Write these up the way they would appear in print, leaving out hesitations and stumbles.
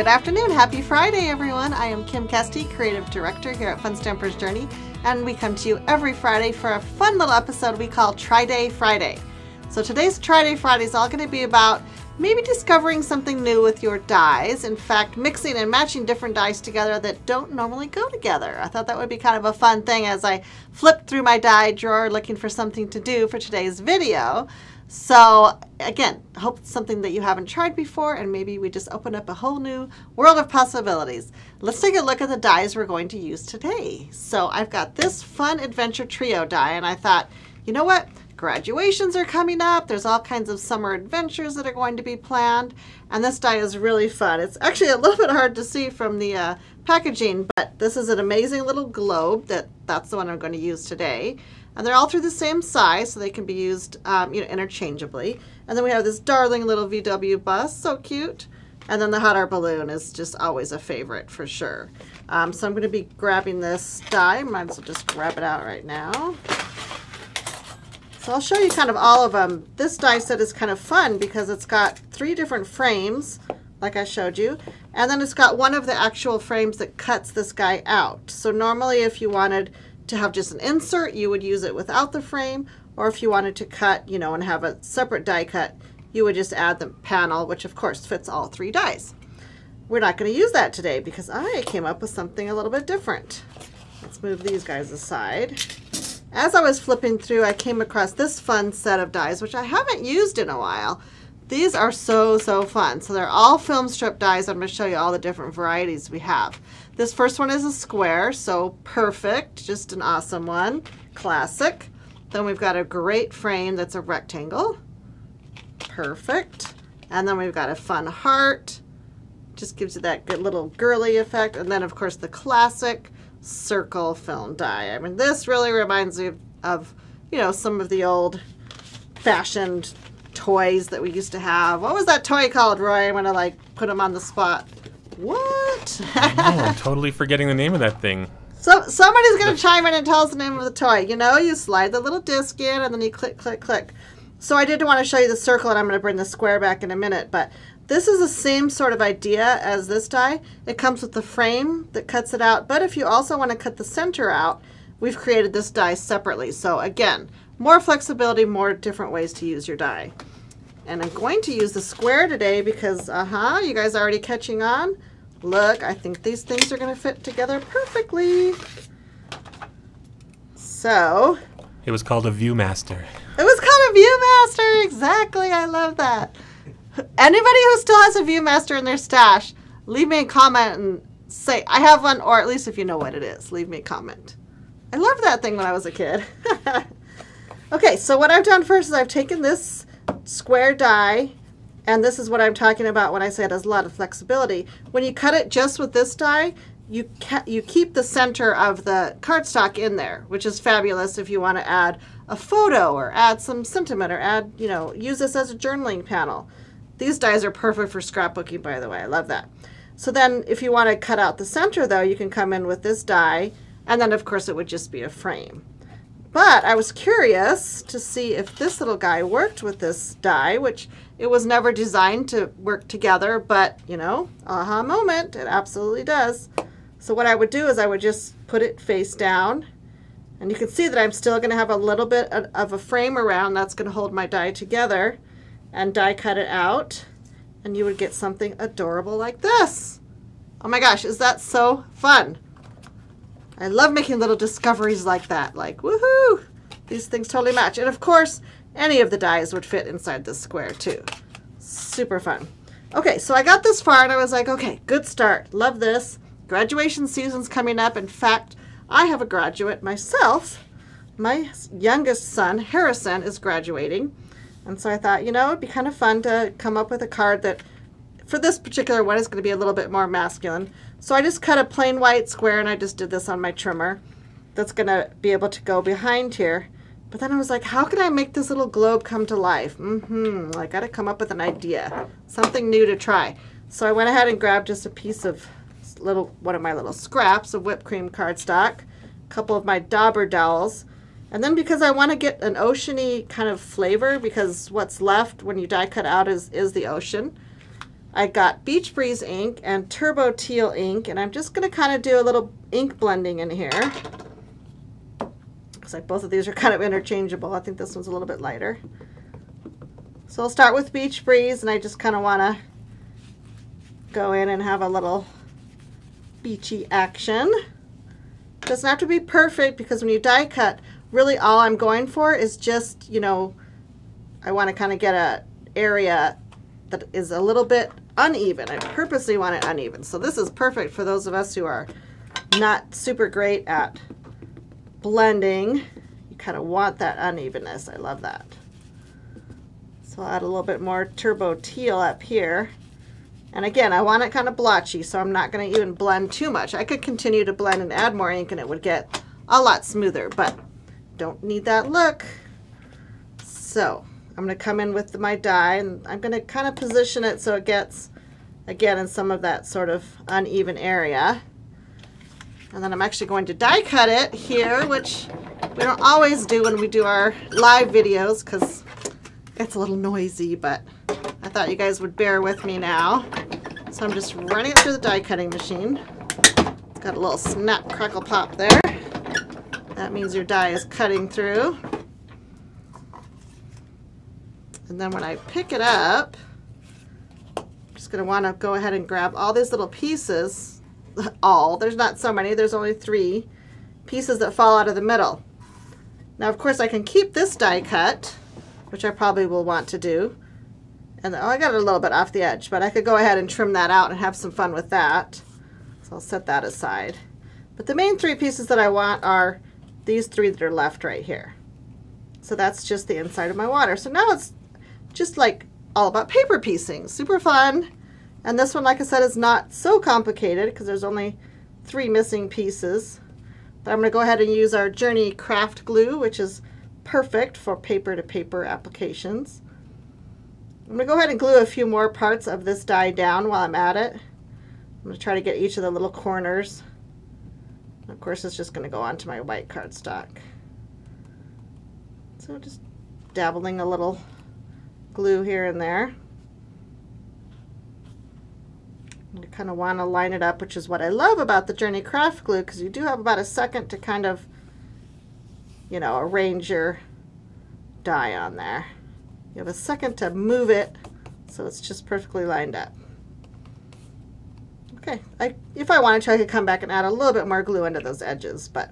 Good afternoon, happy Friday everyone. I am Kim Kesty, Creative Director here at Fun Stamper's Journey, and we come to you every Friday for a fun little episode we call Tryday Friday. So today's Tryday Friday is all going to be about maybe discovering something new with your dies. In fact, mixing and matching different dies together that don't normally go together. I thought that would be kind of a fun thing as I flipped through my die drawer looking for something to do for today's video. So again, I hope it's something that you haven't tried before, and maybe we just open up a whole new world of possibilities. Let's take a look at the dies we're going to use today. So I've got this fun adventure trio die, and I thought, you know what? Graduations are coming up. There's all kinds of summer adventures that are going to be planned, and this die is really fun. It's actually a little bit hard to see from the packaging, but this is an amazing little globe that's the one I'm going to use today. And they're all through the same size, so they can be used interchangeably. And then we have this darling little VW bus, so cute. And then the hot air balloon is just always a favorite for sure. So I'm going to be grabbing this die. Might as well just grab it out right now. So I'll show you kind of all of them. This die set is kind of fun because it's got 3 different frames, like I showed you. And then it's got one of the actual frames that cuts this guy out. So normally if you wanted to have just an insert, you would use it without the frame, or if you wanted to cut, and have a separate die cut, you would just add the panel, which of course fits all 3 dies. We're not going to use that today because I came up with something a little bit different. Let's move these guys aside. As I was flipping through, I came across this fun set of dies, which I haven't used in a while. These are so fun. So they're all film strip dies. I'm going to show you all the different varieties we have. This first one is a square, so perfect, just an awesome one, classic. Then we've got a great frame that's a rectangle, perfect. And then we've got a fun heart, just gives you that good little girly effect. And then of course the classic circle film die. I mean, this really reminds me of some of the old fashioned toys that we used to have. What was that toy called, Roy? I'm gonna put them on the spot. What? I'm totally forgetting the name of that thing. So somebody's gonna chime in and tell us the name of the toy. You slide the little disc in and then you click, click, click. So I did want to show you the circle, and I'm gonna bring the square back in a minute, but this is the same sort of idea as this die. It comes with the frame that cuts it out, but if you also want to cut the center out, we've created this die separately. So again, more flexibility, more different ways to use your die. And I'm going to use the square today because, you guys are already catching on. Look, I think these things are going to fit together perfectly. So. It was called a Viewmaster. It was called a Viewmaster, exactly. I love that. Anybody who still has a Viewmaster in their stash, leave me a comment and say, I have one, or at least if you know what it is, leave me a comment. I loved that thing when I was a kid. Okay, so what I've done first is I've taken this square die, and this is what I'm talking about when I say it has a lot of flexibility. When you cut it just with this die, you keep the center of the cardstock in there, which is fabulous if you want to add a photo or add some sentiment or add, use this as a journaling panel. These dies are perfect for scrapbooking, by the way. I love that. So then if you want to cut out the center, though, you can come in with this die, and then of course it would just be a frame. But I was curious to see if this little guy worked with this die, which it was never designed to work together, but, aha moment, it absolutely does. So what I would do is I would just put it face down, and you can see that I'm still going to have a little bit of a frame around that's going to hold my die together, and die cut it out, and you would get something adorable like this. Oh my gosh, is that so fun? I love making little discoveries like that. Like, woohoo! These things totally match. And of course, any of the dies would fit inside this square too. Super fun. Okay, so I got this far and I was like, okay, good start. Love this. Graduation season's coming up. In fact, I have a graduate myself. My youngest son, Harrison, is graduating. And so I thought, it'd be kind of fun to come up with a card that, for this particular one, is going to be a little bit more masculine. So I just cut a plain white square, and I just did this on my trimmer. That's going to be able to go behind here. But then I was like, how can I make this little globe come to life? I got to come up with an idea, something new to try. So I went ahead and grabbed just a piece of one of my little scraps of whipped cream cardstock, a couple of my dauber dowels, and then because I want to get an oceany kind of flavor, because what's left when you die cut out is the ocean, I got Beach Breeze ink and Turbo Teal ink, and I'm just going to kind of do a little ink blending in here. Looks like both of these are kind of interchangeable. I think this one's a little bit lighter. So I'll start with Beach Breeze, and I just kind of want to go in and have a little beachy action. Doesn't have to be perfect, because when you die cut, really all I'm going for is just, you know, I want to kind of get an area that is a little bit uneven. I purposely want it uneven. So this is perfect for those of us who are not super great at blending. You kind of want that unevenness. I love that. So I'll add a little bit more Turbo Teal up here. And again, I want it kind of blotchy, so I'm not going to even blend too much. I could continue to blend and add more ink and it would get a lot smoother, but don't need that look. So I'm going to come in with my die, and I'm going to kind of position it so it gets, again, in some of that sort of uneven area. And then I'm actually going to die cut it here, which we don't always do when we do our live videos because it's a little noisy, but I thought you guys would bear with me now. So I'm just running it through the die cutting machine. It's got a little snap, crackle, pop there. That means your die is cutting through. And then when I pick it up, I'm just going to want to go ahead and grab all these little pieces. There's not so many, there's only 3 pieces that fall out of the middle. Now of course I can keep this die cut, which I probably will want to do. And I got it a little bit off the edge, but I could go ahead and trim that out and have some fun with that. So I'll set that aside. But the main 3 pieces that I want are these 3 that are left right here. So that's just the inside of my water. So now it's just like all about paper piecing. Super fun. And this one, like I said, is not so complicated because there's only 3 missing pieces. But I'm going to go ahead and use our Journey craft glue, which is perfect for paper-to-paper applications. I'm going to go ahead and glue a few more parts of this die down while I'm at it. I'm going to try to get each of the little corners. Of course, it's just going to go onto my white cardstock. So just dabbling a little glue here and there. You kind of want to line it up, which is what I love about the Journey craft glue, because you do have about a second to kind of, you know, arrange your die on there. You have a second to move it so it's just perfectly lined up. Okay, if I wanted to, I could come back and add a little bit more glue into those edges, but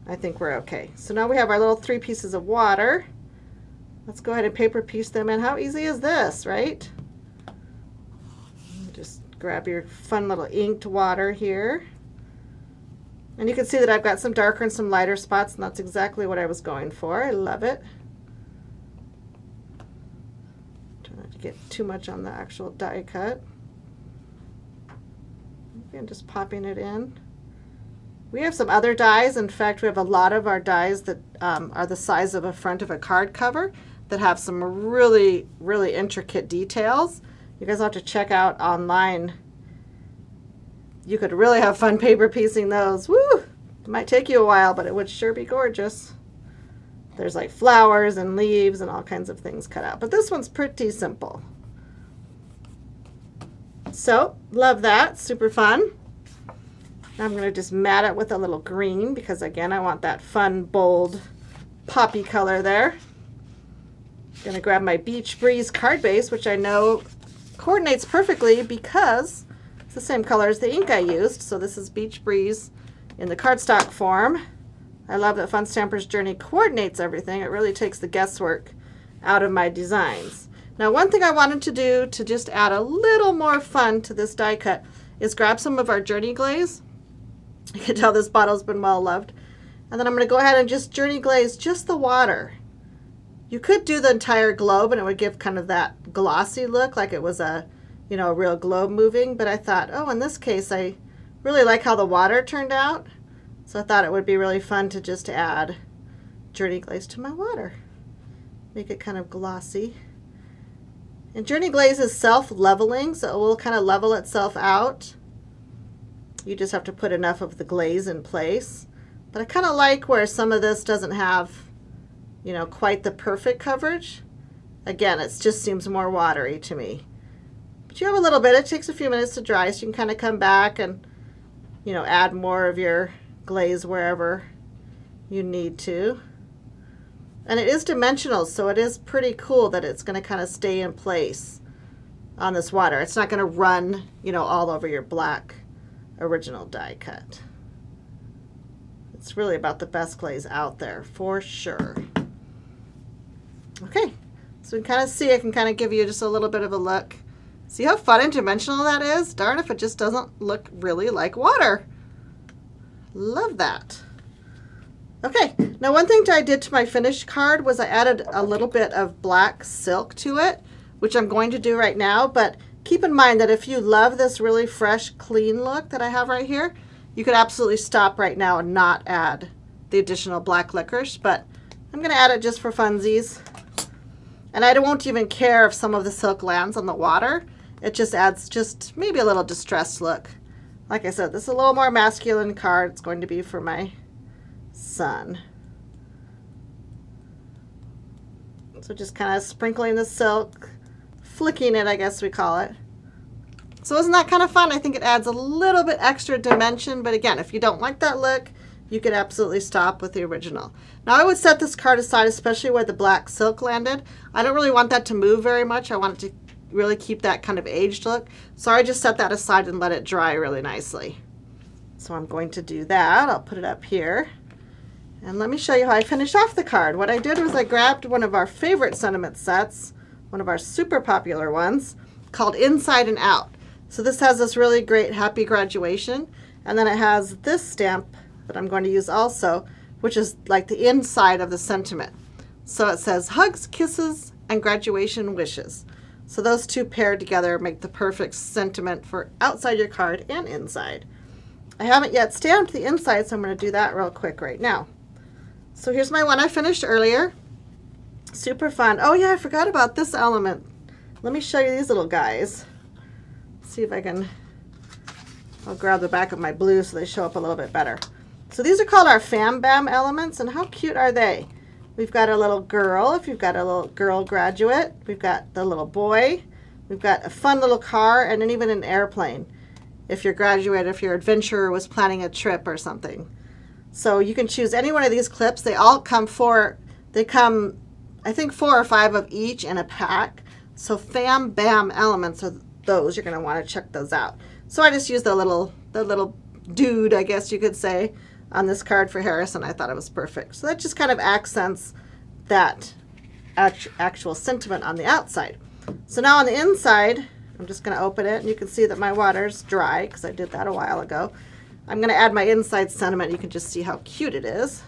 I think we're okay. So now we have our little 3 pieces of water. Let's go ahead and paper piece them in. How easy is this, right? Just grab your fun little inked water here. And you can see that I've got some darker and some lighter spots, and that's exactly what I was going for. I love it. Try not to get too much on the actual die cut. And just popping it in. We have some other dies. In fact, we have a lot of our dies that are the size of a front of a card cover that have some really, really intricate details. You guys will have to check out online. You could really have fun paper piecing those. Woo! It might take you a while, but it would sure be gorgeous. There's like flowers and leaves and all kinds of things cut out. But this one's pretty simple. So, love that. Super fun. Now I'm going to just mat it with a little green because, again, I want that fun, bold, poppy color there. Going to grab my Beach Breeze card base, which I know coordinates perfectly because it's the same color as the ink I used. So this is Beach Breeze in the cardstock form. I love that Fun Stampers Journey coordinates everything. It really takes the guesswork out of my designs. Now, one thing I wanted to do to just add a little more fun to this die cut is grab some of our Journey glaze. You can tell this bottle's been well loved. And then I'm going to go ahead and just Journey glaze just the water. You could do the entire globe and it would give kind of that glossy look like it was a, you know, a real globe moving. But I thought, oh, in this case, I really like how the water turned out. So I thought it would be really fun to just add Journey glaze to my water. Make it kind of glossy. And Journey glaze is self-leveling, so it will kind of level itself out. You just have to put enough of the glaze in place. But I kind of like where some of this doesn't have, you know, quite the perfect coverage. Again, it just seems more watery to me. But But you have a little bit. It takes a few minutes to dry, so you can kind of come back and, you know, add more of your glaze wherever you need to. And it is dimensional, so it is pretty cool that it's going to kind of stay in place on this water. It's not going to run, you know, all over your black original die cut. It's really about the best glaze out there for sure. Okay, so you can kind of see, I can kind of give you just a little bit of a look. See how fun and dimensional that is? Darn if it just doesn't look really like water. Love that. Okay, now one thing I did to my finished card was I added a little bit of black silk to it, which I'm going to do right now, but keep in mind that if you love this really fresh, clean look that I have right here, you could absolutely stop right now and not add the additional black licorice, but I'm going to add it just for funsies. And I won't even care if some of the silk lands on the water. It just adds just maybe a little distressed look. Like I said, this is a little more masculine card. It's going to be for my son. So just kind of sprinkling the silk, flicking it, I guess we call it. So isn't that kind of fun? I think it adds a little bit extra dimension, but again, if you don't like that look, you could absolutely stop with the original. Now I would set this card aside, especially where the black silk landed. I don't really want that to move very much. I want it to really keep that kind of aged look. So I just set that aside and let it dry really nicely. So I'm going to do that. I'll put it up here. And let me show you how I finished off the card. What I did was I grabbed one of our favorite sentiment sets, one of our super popular ones, called Inside and Out. So this has this really great happy graduation, and then it has this stamp that I'm going to use also, which is like the inside of the sentiment. So it says hugs, kisses, and graduation wishes. So those two paired together make the perfect sentiment for outside your card and inside. I haven't yet stamped the inside, so I'm going to do that real quick right now. So here's my one I finished earlier. Super fun. Oh yeah, I forgot about this element. Let me show you these little guys. See if I can, I'll grab the back of my blue so they show up a little bit better. So these are called our Fam Bam elements, and how cute are they? We've got a little girl, if you've got a little girl graduate. We've got the little boy. We've got a fun little car, and then even an airplane. If your graduate, if your adventurer was planning a trip or something. So you can choose any one of these clips. They all come I think 4 or 5 of each in a pack. So Fam Bam elements are those. You're going to want to check those out. So I just used the little dude, I guess you could say, on this card for Harrison. I thought it was perfect. So that just kind of accents that actual sentiment on the outside. So now on the inside, I'm just going to open it, and you can see that my water's dry because I did that a while ago. I'm going to add my inside sentiment. You can just see how cute it is.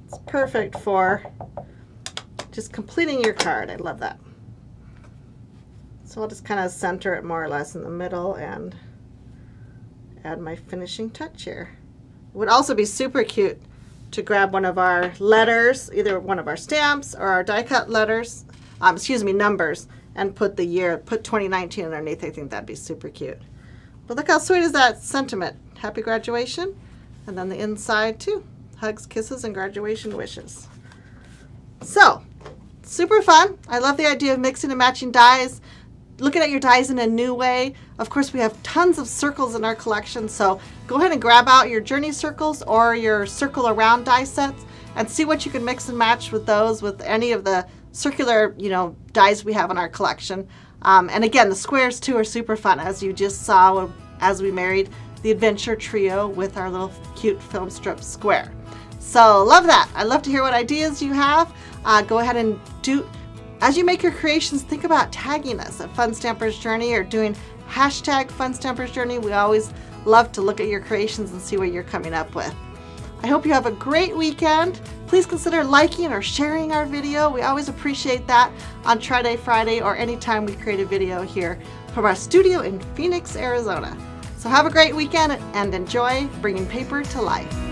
It's perfect for just completing your card. I love that. So I'll just kind of center it more or less in the middle and add my finishing touch here. It would also be super cute to grab one of our letters, either one of our stamps or our die cut letters, numbers, and put the year, put 2019 underneath. I think that'd be super cute. But look how sweet is that sentiment. Happy graduation. And then the inside too. Hugs, kisses, and graduation wishes. So, super fun. I love the idea of mixing and matching dies, looking at your dies in a new way. Of course, we have tons of circles in our collection, so go ahead and grab out your journey circles or your circle around die sets and see what you can mix and match with those, with any of the circular, dies we have in our collection. And again, the squares too are super fun, as you just saw as we married the adventure trio with our little cute film strip square. So love that. I love to hear what ideas you have. Go ahead and as you make your creations, think about tagging us at Fun Stampers Journey or doing hashtag Fun Stampers Journey. We always love to look at your creations and see what you're coming up with. I hope you have a great weekend. Please consider liking or sharing our video. We always appreciate that on Tryday Friday or anytime we create a video here from our studio in Phoenix, Arizona. So have a great weekend and enjoy bringing paper to life.